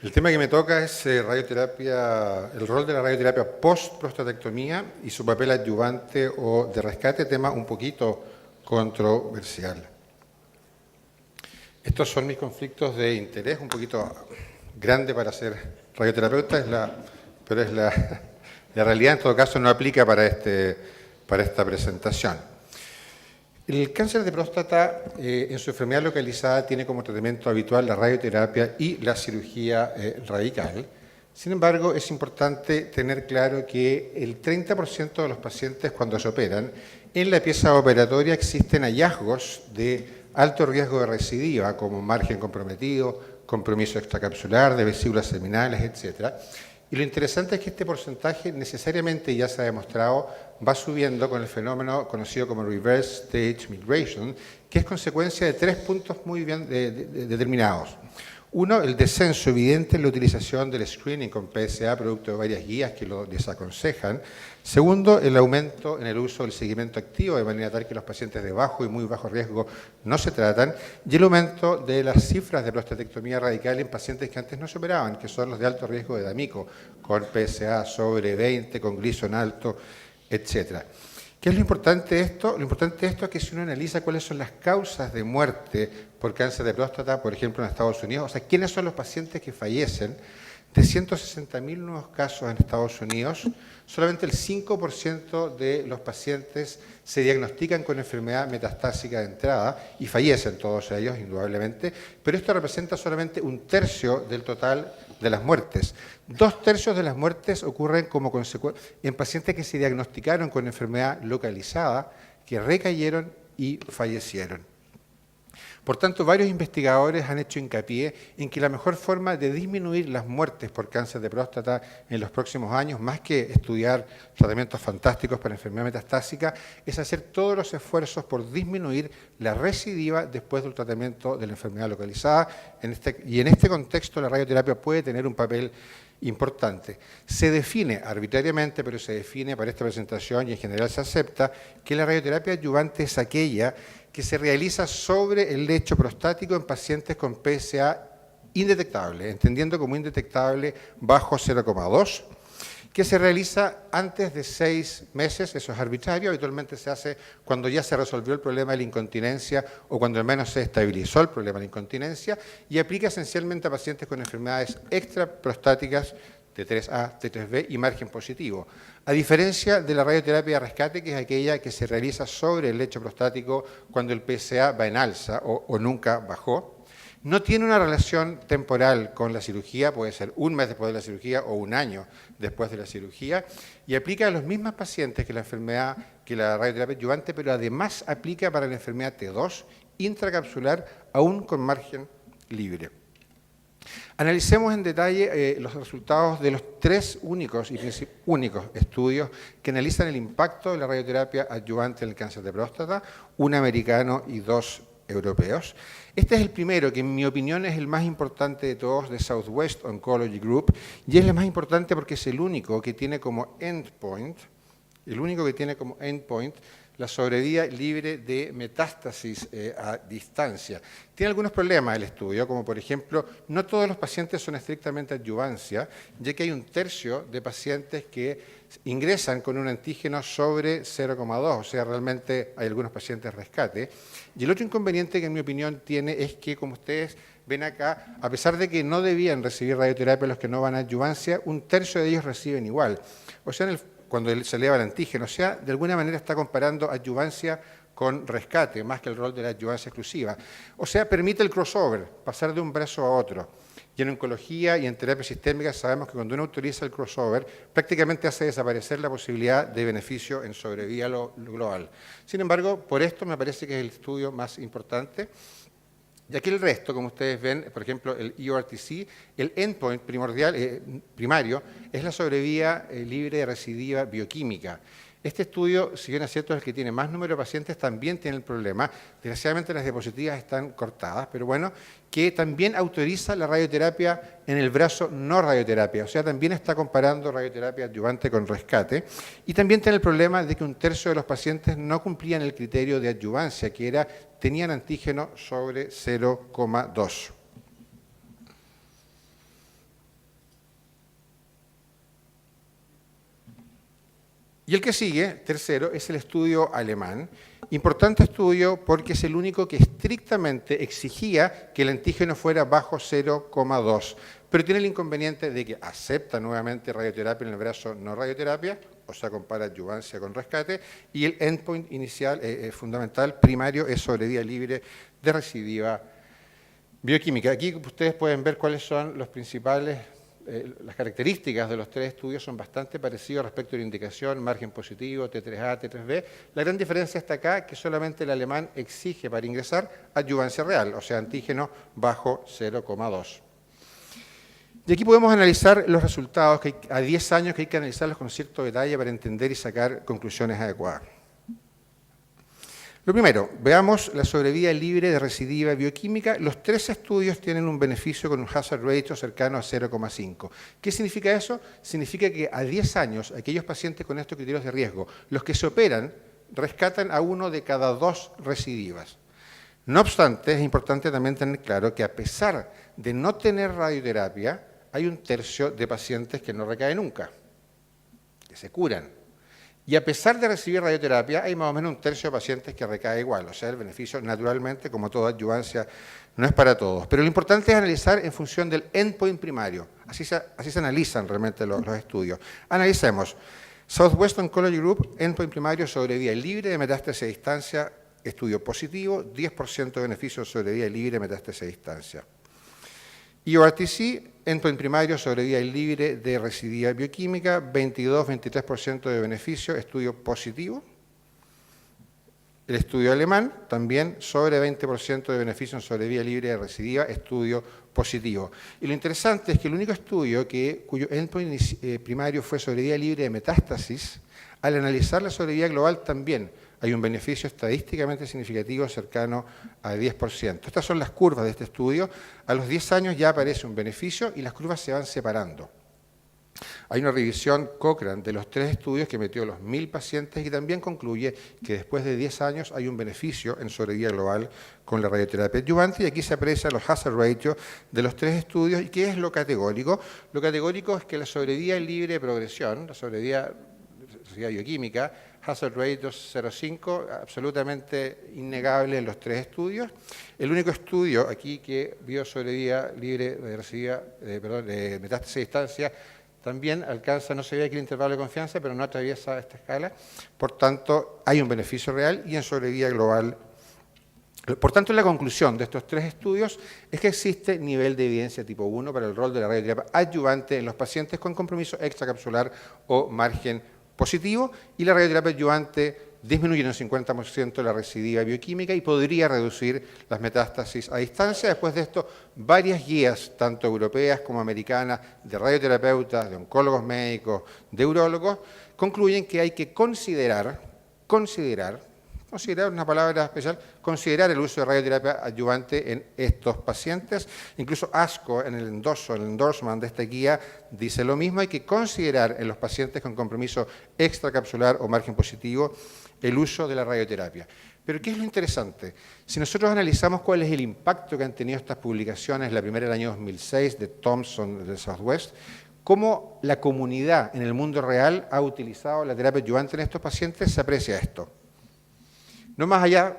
El tema que me toca es radioterapia, el rol de la radioterapia post-prostatectomía y su papel adyuvante o de rescate, tema un poquito controversial. Estos son mis conflictos de interés, un poquito grande para ser radioterapeuta, pero es la realidad, en todo caso no aplica para esta presentación. El cáncer de próstata, en su enfermedad localizada, tiene como tratamiento habitual la radioterapia y la cirugía radical. Sin embargo, es importante tener claro que el 30% de los pacientes, cuando se operan, en la pieza operatoria existen hallazgos de alto riesgo de recidiva, como margen comprometido, compromiso extracapsular, de vesículas seminales, etc. Y lo interesante es que este porcentaje necesariamente, ya se ha demostrado, va subiendo con el fenómeno conocido como reverse stage migration, que es consecuencia de 3 puntos muy bien determinados. Uno, el descenso evidente en la utilización del screening con PSA, producto de varias guías que lo desaconsejan. Segundo, el aumento en el uso del seguimiento activo, de manera tal que los pacientes de bajo y muy bajo riesgo no se tratan. Y el aumento de las cifras de prostatectomía radical en pacientes que antes no se operaban, que son los de alto riesgo de D'Amico, con PSA sobre 20, con Gleason alto, etc. ¿Qué es lo importante de esto? Lo importante de esto es que si uno analiza cuáles son las causas de muerte por cáncer de próstata, por ejemplo en Estados Unidos, o sea, quiénes son los pacientes que fallecen, de 160.000 nuevos casos en Estados Unidos, solamente el 5% de los pacientes se diagnostican con enfermedad metastásica de entrada y fallecen todos ellos, indudablemente, pero esto representa solamente 1/3 del total de las muertes. 2/3 de las muertes ocurren como consecuencia en pacientes que se diagnosticaron con enfermedad localizada, que recayeron y fallecieron. Por tanto, varios investigadores han hecho hincapié en que la mejor forma de disminuir las muertes por cáncer de próstata en los próximos años, más que estudiar tratamientos fantásticos para enfermedad metastásica, es hacer todos los esfuerzos por disminuir la recidiva después del tratamiento de la enfermedad localizada. Y en este contexto, la radioterapia puede tener un papel importante. Se define arbitrariamente, pero se define para esta presentación y en general se acepta, que la radioterapia adyuvante es aquella que se realiza sobre el lecho prostático en pacientes con PSA indetectable, entendiendo como indetectable bajo 0,2, que se realiza antes de 6 meses, eso es arbitrario, habitualmente se hace cuando ya se resolvió el problema de la incontinencia o cuando al menos se estabilizó el problema de la incontinencia, y aplica esencialmente a pacientes con enfermedades extraprostáticas T3A, T3B y margen positivo. A diferencia de la radioterapia de rescate, que es aquella que se realiza sobre el lecho prostático cuando el PSA va en alza o nunca bajó, no tiene una relación temporal con la cirugía, puede ser 1 mes después de la cirugía o 1 año después de la cirugía, y aplica a los mismos pacientes que la radioterapia adyuvante, pero además aplica para la enfermedad T2 intracapsular, aún con margen libre. Analicemos en detalle los resultados de los 3 únicos estudios que analizan el impacto de la radioterapia adyuvante en el cáncer de próstata, 1 americano y 2 europeos. Este es el primero, que en mi opinión es el más importante de todos, de Southwest Oncology Group, y es el más importante porque es el único que tiene como endpoint, la sobrevida libre de metástasis a distancia. Tiene algunos problemas el estudio, como por ejemplo, no todos los pacientes son estrictamente adyuvancia, ya que hay 1/3 de pacientes que ingresan con un antígeno sobre 0,2, o sea, realmente hay algunos pacientes rescate. Y el otro inconveniente que en mi opinión tiene es que, como ustedes ven acá, a pesar de que no debían recibir radioterapia los que no van a adyuvancia, 1/3 de ellos reciben igual. O sea, cuando se eleva el antígeno, o sea, de alguna manera está comparando adyuvancia con rescate, más que el rol de la adyuvancia exclusiva. O sea, permite el crossover, pasar de un brazo a otro. Y en oncología y en terapia sistémica sabemos que cuando uno utiliza el crossover, prácticamente hace desaparecer la posibilidad de beneficio en sobrevida global. Sin embargo, por esto me parece que es el estudio más importante. Y aquí el resto, como ustedes ven, por ejemplo, el EORTC, el endpoint primario, es la sobrevida libre de recidiva bioquímica. Este estudio, si bien es cierto, es el que tiene más número de pacientes, también tiene el problema. Desgraciadamente las diapositivas están cortadas, pero bueno, que también autoriza la radioterapia en el brazo no radioterapia. O sea, también está comparando radioterapia adyuvante con rescate. Y también tiene el problema de que 1/3 de los pacientes no cumplían el criterio de adyuvancia, que era, tenían antígeno sobre 0,2. Y el que sigue, tercero, es el estudio alemán. Importante estudio porque es el único que estrictamente exigía que el antígeno fuera bajo 0,2. Pero tiene el inconveniente de que acepta nuevamente radioterapia en el brazo no radioterapia, o sea, compara adyuvancia con rescate, y el endpoint inicial, fundamental, primario, es sobre vía libre de recidiva bioquímica. Aquí ustedes pueden ver cuáles son los principales. Las características de los tres estudios son bastante parecidas respecto a la indicación, margen positivo, T3A, T3B. La gran diferencia está acá, que solamente el alemán exige para ingresar adyuvancia real, o sea, antígeno bajo 0,2. Y aquí podemos analizar los resultados que a 10 años que hay que analizarlos con cierto detalle para entender y sacar conclusiones adecuadas. Lo primero, veamos la sobrevida libre de recidiva bioquímica. Los tres estudios tienen un beneficio con un hazard ratio cercano a 0,5. ¿Qué significa eso? Significa que a 10 años, aquellos pacientes con estos criterios de riesgo, los que se operan, rescatan a 1 de cada 2 recidivas. No obstante, es importante también tener claro que a pesar de no tener radioterapia, hay un tercio de pacientes que no recaen nunca, que se curan. Y a pesar de recibir radioterapia, hay más o menos un tercio de pacientes que recae igual. O sea, el beneficio, naturalmente, como toda adyuvancia, no es para todos. Pero lo importante es analizar en función del endpoint primario. Así se analizan realmente los estudios. Analicemos. Southwest Oncology Group, endpoint primario sobre vía libre de metástasis a distancia, estudio positivo, 10% de beneficio sobre vía libre de metástasis a distancia. EORTC, endpoint primario sobre vía libre de recidiva bioquímica, 22-23% de beneficio, estudio positivo. El estudio alemán, también sobre 20% de beneficio sobre vía libre de recidiva, estudio positivo. Y lo interesante es que el único estudio cuyo endpoint primario fue sobre vía libre de metástasis, al analizar la sobrevida global también hay un beneficio estadísticamente significativo cercano al 10%. Estas son las curvas de este estudio. A los 10 años ya aparece un beneficio y las curvas se van separando. Hay una revisión Cochrane de los tres estudios que metió los 1000 pacientes y también concluye que después de 10 años hay un beneficio en sobrevida global con la radioterapia adyuvante y aquí se aprecian los hazard ratio de los tres estudios. ¿Y qué es lo categórico? Lo categórico es que la sobrevida libre de progresión, la sobrevida bioquímica, hazard ratio 0,5, absolutamente innegable en los tres estudios. El único estudio aquí que vio sobrevida libre de metástasis a distancia también alcanza, no se ve aquí el intervalo de confianza, pero no atraviesa esta escala. Por tanto, hay un beneficio real y en sobrevida global. Por tanto, la conclusión de estos tres estudios es que existe nivel de evidencia tipo 1 para el rol de la radioterapia adyuvante en los pacientes con compromiso extracapsular o margen positivo, y la radioterapia adyuvante disminuye en un 50% la recidiva bioquímica y podría reducir las metástasis a distancia. Después de esto, varias guías, tanto europeas como americanas, de radioterapeutas, de oncólogos médicos, de urólogos, concluyen que hay que considerar una palabra especial, considerar el uso de radioterapia adyuvante en estos pacientes. Incluso ASCO, en el endorsement de esta guía, dice lo mismo, hay que considerar en los pacientes con compromiso extracapsular o margen positivo el uso de la radioterapia. Pero ¿qué es lo interesante? Si nosotros analizamos cuál es el impacto que han tenido estas publicaciones, la primera del año 2006 de Thompson de Southwest, cómo la comunidad en el mundo real ha utilizado la terapia adyuvante en estos pacientes, se aprecia esto. No más allá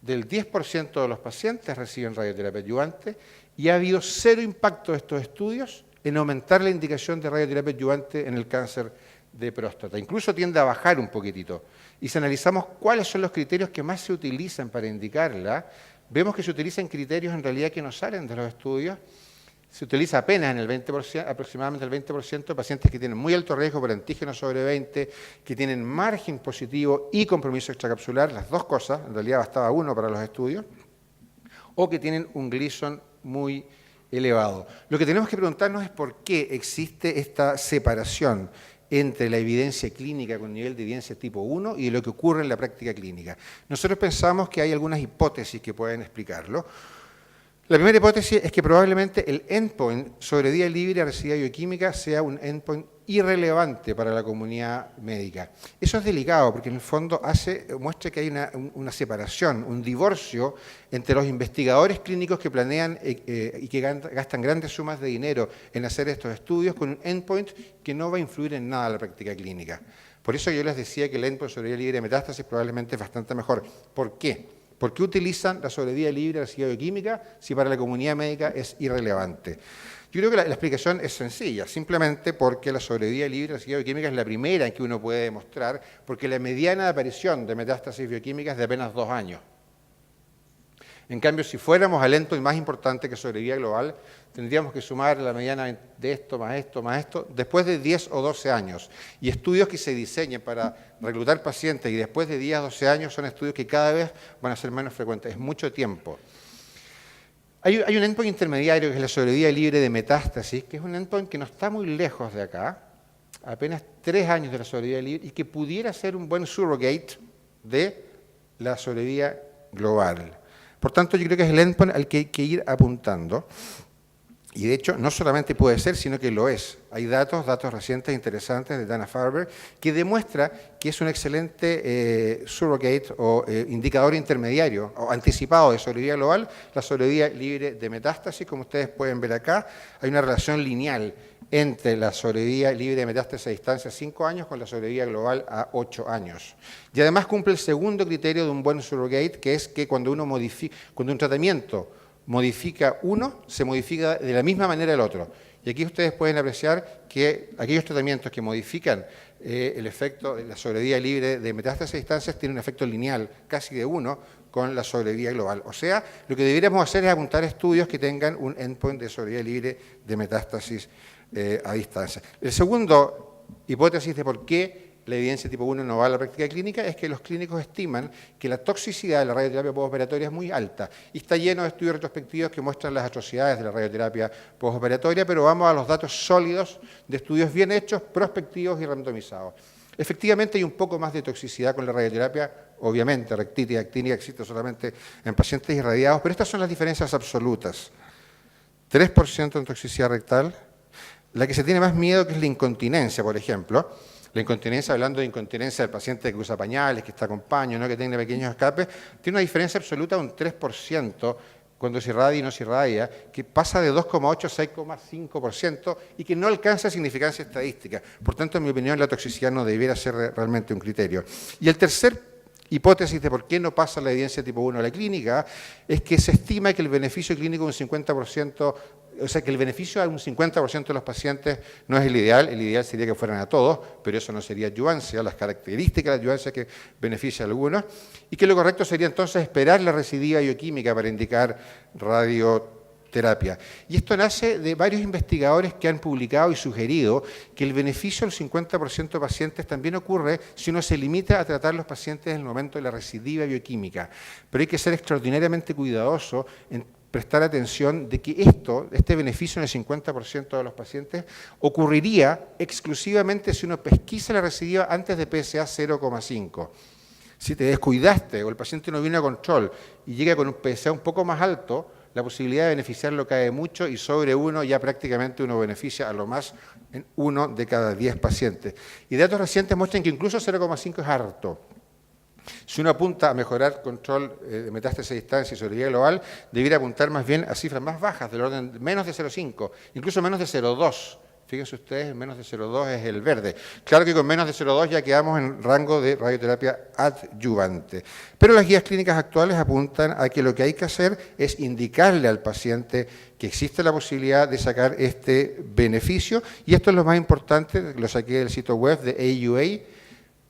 del 10% de los pacientes reciben radioterapia adyuvante y ha habido cero impacto de estos estudios en aumentar la indicación de radioterapia adyuvante en el cáncer de próstata. Incluso tiende a bajar un poquitito. Y si analizamos cuáles son los criterios que más se utilizan para indicarla, vemos que se utilizan criterios en realidad que no salen de los estudios. Se utiliza apenas en el 20%, aproximadamente el 20% de pacientes que tienen muy alto riesgo por antígeno sobre 20, que tienen margen positivo y compromiso extracapsular, las dos cosas, en realidad bastaba uno para los estudios, o que tienen un Gleason muy elevado. Lo que tenemos que preguntarnos es por qué existe esta separación entre la evidencia clínica con nivel de evidencia tipo 1 y lo que ocurre en la práctica clínica. Nosotros pensamos que hay algunas hipótesis que pueden explicarlo. La primera hipótesis es que probablemente el endpoint sobre vía libre a recidiva bioquímica sea un endpoint irrelevante para la comunidad médica. Eso es delicado porque en el fondo muestra que hay una separación, un divorcio entre los investigadores clínicos que planean y que gastan grandes sumas de dinero en hacer estos estudios con un endpoint que no va a influir en nada en la práctica clínica. Por eso yo les decía que el endpoint sobrevida libre de metástasis probablemente es bastante mejor. ¿Por qué? ¿Por qué utilizan la sobrevida libre de residuos bioquímica si para la comunidad médica es irrelevante? Yo creo que la explicación es sencilla, simplemente porque la sobrevida libre de residuos bioquímica es la primera en que uno puede demostrar, porque la mediana de aparición de metástasis bioquímicas es de apenas 2 años. En cambio, si fuéramos al endpoint más importante que sobrevida global, tendríamos que sumar la mediana de esto, más esto, después de 10 o 12 años. Y estudios que se diseñen para reclutar pacientes y después de 10 o 12 años son estudios que cada vez van a ser menos frecuentes. Es mucho tiempo. Hay un endpoint intermediario que es la sobrevida libre de metástasis, que es un endpoint que no está muy lejos de acá, apenas 3 años de la sobrevida libre, y que pudiera ser un buen surrogate de la sobrevida global. Por tanto, yo creo que es el endpoint al que hay que ir apuntando. Y de hecho, no solamente puede ser, sino que lo es. Hay datos recientes interesantes de Dana-Farber que demuestra que es un excelente surrogate o indicador intermediario o anticipado de sobrevida global, la sobrevida libre de metástasis. Como ustedes pueden ver acá, hay una relación lineal entre la sobrevida libre de metástasis a distancia 5 años con la sobrevida global a 8 años. Y además cumple el segundo criterio de un buen surrogate, que es que cuando un tratamiento modifica uno, se modifica de la misma manera el otro. Y aquí ustedes pueden apreciar que aquellos tratamientos que modifican el efecto de la sobrevida libre de metástasis a distancias tienen un efecto lineal, casi de 1, con la sobrevida global. O sea, lo que deberíamos hacer es apuntar estudios que tengan un endpoint de sobrevida libre de metástasis a distancia. El segundo hipótesis de por qué la evidencia tipo 1 no va a la práctica clínica es que los clínicos estiman que la toxicidad de la radioterapia postoperatoria es muy alta y está lleno de estudios retrospectivos que muestran las atrocidades de la radioterapia postoperatoria, pero vamos a los datos sólidos de estudios bien hechos, prospectivos y randomizados. Efectivamente hay un poco más de toxicidad con la radioterapia, obviamente rectitis actínica existe solamente en pacientes irradiados, pero estas son las diferencias absolutas. 3% en toxicidad rectal. La que se tiene más miedo, que es la incontinencia, por ejemplo. La incontinencia, hablando de incontinencia del paciente que usa pañales, que está con paño, ¿no?, que tiene pequeños escapes, tiene una diferencia absoluta de un 3% cuando se irradia y no se irradia, que pasa de 2,8 a 6,5% y que no alcanza significancia estadística. Por tanto, en mi opinión, la toxicidad no debiera ser realmente un criterio. Y el tercer hipótesis de por qué no pasa la evidencia tipo 1 a la clínica es que se estima que el beneficio clínico de un 50%, o sea, que el beneficio a un 50% de los pacientes no es el ideal sería que fueran a todos, pero eso no sería adyuvancia, las características de la adyuvancia que beneficia a algunos, y que lo correcto sería entonces esperar la recidiva bioquímica para indicar radioterapia. Y esto nace de varios investigadores que han publicado y sugerido que el beneficio del 50% de pacientes también ocurre si uno se limita a tratar los pacientes en el momento de la recidiva bioquímica. Pero hay que ser extraordinariamente cuidadoso en prestar atención de que este beneficio en el 50% de los pacientes ocurriría exclusivamente si uno pesquisa la recidiva antes de PSA 0,5. Si te descuidaste o el paciente no viene a control y llega con un PSA un poco más alto, la posibilidad de beneficiarlo cae mucho y sobre 1 ya prácticamente uno beneficia a lo más en 1 de cada 10 pacientes. Y datos recientes muestran que incluso 0,5 es harto. Si uno apunta a mejorar control de metástasis a distancia y sobrevida global, debería apuntar más bien a cifras más bajas, del orden de menos de 0,5, incluso menos de 0,2. Fíjense ustedes, menos de 0,2 es el verde. Claro que con menos de 0,2 ya quedamos en rango de radioterapia adyuvante. Pero las guías clínicas actuales apuntan a que lo que hay que hacer es indicarle al paciente que existe la posibilidad de sacar este beneficio, y esto es lo más importante, lo saqué del sitio web de AUA.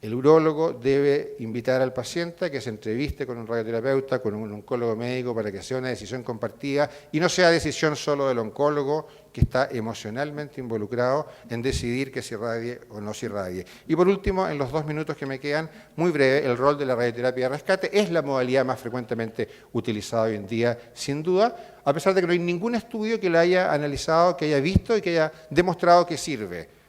El urólogo debe invitar al paciente a que se entreviste con un radioterapeuta, con un oncólogo médico, para que sea una decisión compartida y no sea decisión solo del oncólogo, que está emocionalmente involucrado en decidir que se irradie o no se irradie. Y por último, en los 2 minutos que me quedan, muy breve, el rol de la radioterapia de rescate es la modalidad más frecuentemente utilizada hoy en día, sin duda, a pesar de que no hay ningún estudio que la haya analizado, que haya visto y que haya demostrado que sirve,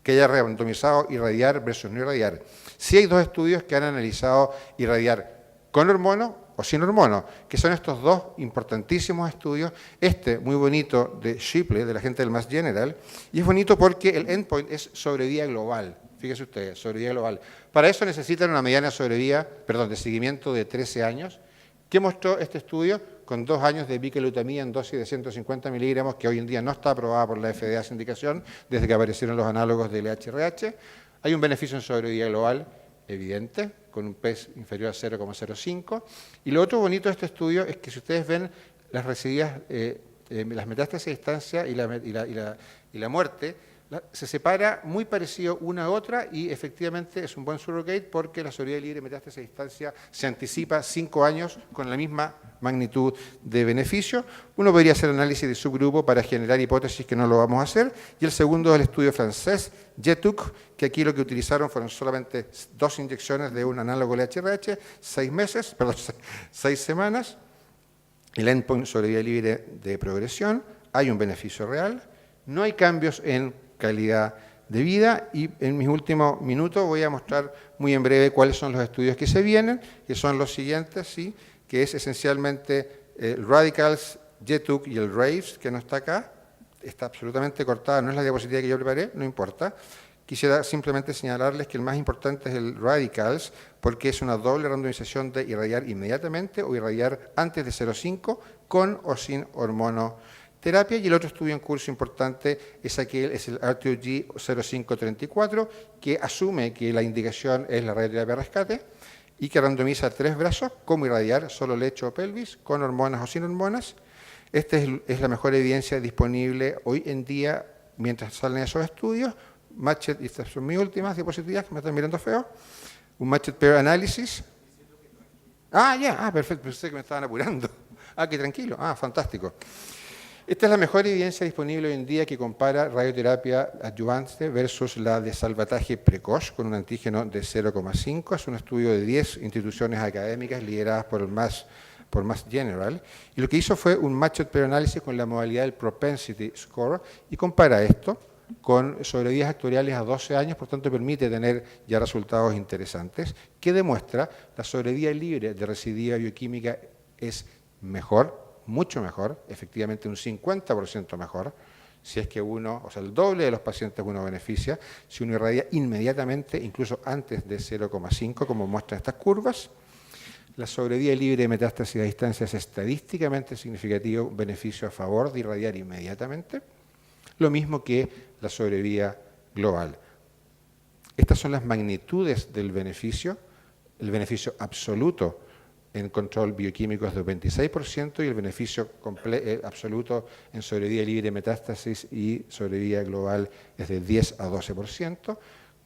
que haya randomizado irradiar versus no irradiar. Sí hay 2 estudios que han analizado irradiar con hormono o sin hormono, que son estos 2 importantísimos estudios. Este, muy bonito, de Shipley, de la gente del Mass General, y es bonito porque el endpoint es sobrevida global. Fíjense ustedes, sobrevida global. Para eso necesitan una mediana de seguimiento de 13 años. ¿Qué mostró este estudio? Con 2 años de bicalutamida en dosis de 150 miligramos, que hoy en día no está aprobada por la FDA sin indicación, desde que aparecieron los análogos del HRH, Hay un beneficio en sobrevida global evidente, con un PES inferior a 0,05. Y lo otro bonito de este estudio es que si ustedes ven las residuas, las metástasis a distancia y la muerte, se separa muy parecido una a otra y efectivamente es un buen surrogate porque la sobrevida libre de metástasis a distancia se anticipa 5 años con la misma magnitud de beneficio. Uno podría hacer análisis de subgrupo para generar hipótesis que no lo vamos a hacer. Y el segundo es el estudio francés, JETUC, que aquí lo que utilizaron fueron solamente 2 inyecciones de un análogo LHRH, 6 semanas. El endpoint sobrevida libre de progresión, hay un beneficio real, no hay cambios en calidad de vida y en mis últimos minutos voy a mostrar muy en breve cuáles son los estudios que se vienen, que son los siguientes, ¿sí? Que es esencialmente el Radicals, JETUC y el RAVES, que no está acá, está absolutamente cortada, no es la diapositiva que yo preparé, no importa. Quisiera simplemente señalarles que el más importante es el Radicals, porque es una doble randomización de irradiar inmediatamente o irradiar antes de 0,5 con o sin hormonoterapia. Y el otro estudio en curso importante es el RTOG 0534, que asume que la indicación es la radioterapia rescate y que randomiza 3 brazos, cómo irradiar solo lecho o pelvis, con hormonas o sin hormonas. Esta es la mejor evidencia disponible hoy en día mientras salen esos estudios. Matched, y estas son mis últimas diapositivas, que me están mirando feo. Un Matched Pair Analysis. Perfecto, pensé que me estaban apurando. Qué tranquilo, fantástico. Esta es la mejor evidencia disponible hoy en día que compara radioterapia adyuvante versus la de salvataje precoz con un antígeno de 0,5. Es un estudio de 10 instituciones académicas lideradas por Mass General. Y lo que hizo fue un Matched Pair Analysis con la modalidad del Propensity Score y compara esto con sobrevidas actuariales a 12 años, por tanto permite tener ya resultados interesantes, que demuestra la sobrevida libre de recidiva bioquímica es mejor, mucho mejor, efectivamente un 50% mejor, si es que el doble de los pacientes uno beneficia, si uno irradia inmediatamente, incluso antes de 0,5, como muestran estas curvas. La sobrevida libre de metástasis a distancia es estadísticamente significativo, beneficio a favor de irradiar inmediatamente. Lo mismo que la sobrevida global. Estas son las magnitudes del beneficio. El beneficio absoluto en control bioquímico es de 26% y el beneficio absoluto en sobrevida libre de metástasis y sobrevida global es de 10 a 12%,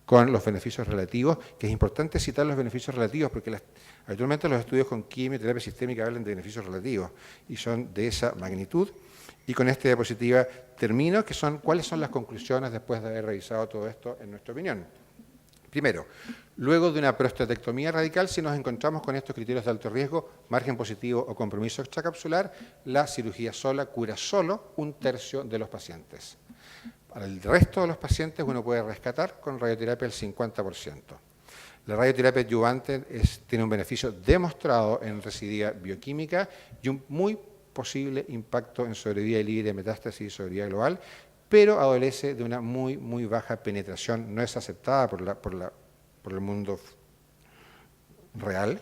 con los beneficios relativos, que es importante citar los beneficios relativos porque habitualmente los estudios con quimioterapia sistémica hablan de beneficios relativos y son de esa magnitud. Y con esta diapositiva termino, que son cuáles son las conclusiones después de haber revisado todo esto en nuestra opinión. Primero, luego de una prostatectomía radical, si nos encontramos con estos criterios de alto riesgo, margen positivo o compromiso extracapsular, la cirugía sola cura solo 1/3 de los pacientes. Para el resto de los pacientes uno puede rescatar con radioterapia el 50%. La radioterapia adyuvante tiene un beneficio demostrado en recidiva bioquímica y un muy posible impacto en sobrevida libre de metástasis y sobrevida global, pero adolece de una muy, muy baja penetración, no es aceptada por el mundo real.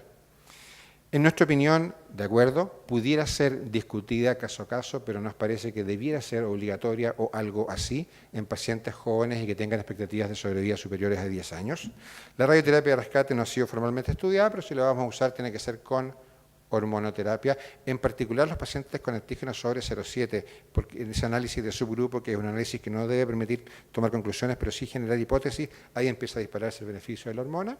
En nuestra opinión, de acuerdo, pudiera ser discutida caso a caso, pero nos parece que debiera ser obligatoria o algo así en pacientes jóvenes y que tengan expectativas de sobrevida superiores a 10 años. La radioterapia de rescate no ha sido formalmente estudiada, pero si la vamos a usar tiene que ser con hormonoterapia, en particular los pacientes con antígenos sobre 0,7, porque en ese análisis de subgrupo, que es un análisis que no debe permitir tomar conclusiones, pero sí generar hipótesis, ahí empieza a dispararse el beneficio de la hormona.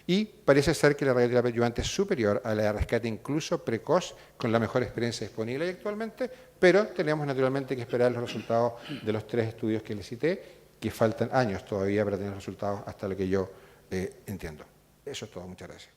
Y parece ser que la radioterapia adyuvante es superior a la de rescate incluso precoz, con la mejor experiencia disponible actualmente, pero tenemos naturalmente que esperar los resultados de los 3 estudios que les cité, que faltan años todavía para tener resultados hasta lo que yo entiendo. Eso es todo, muchas gracias.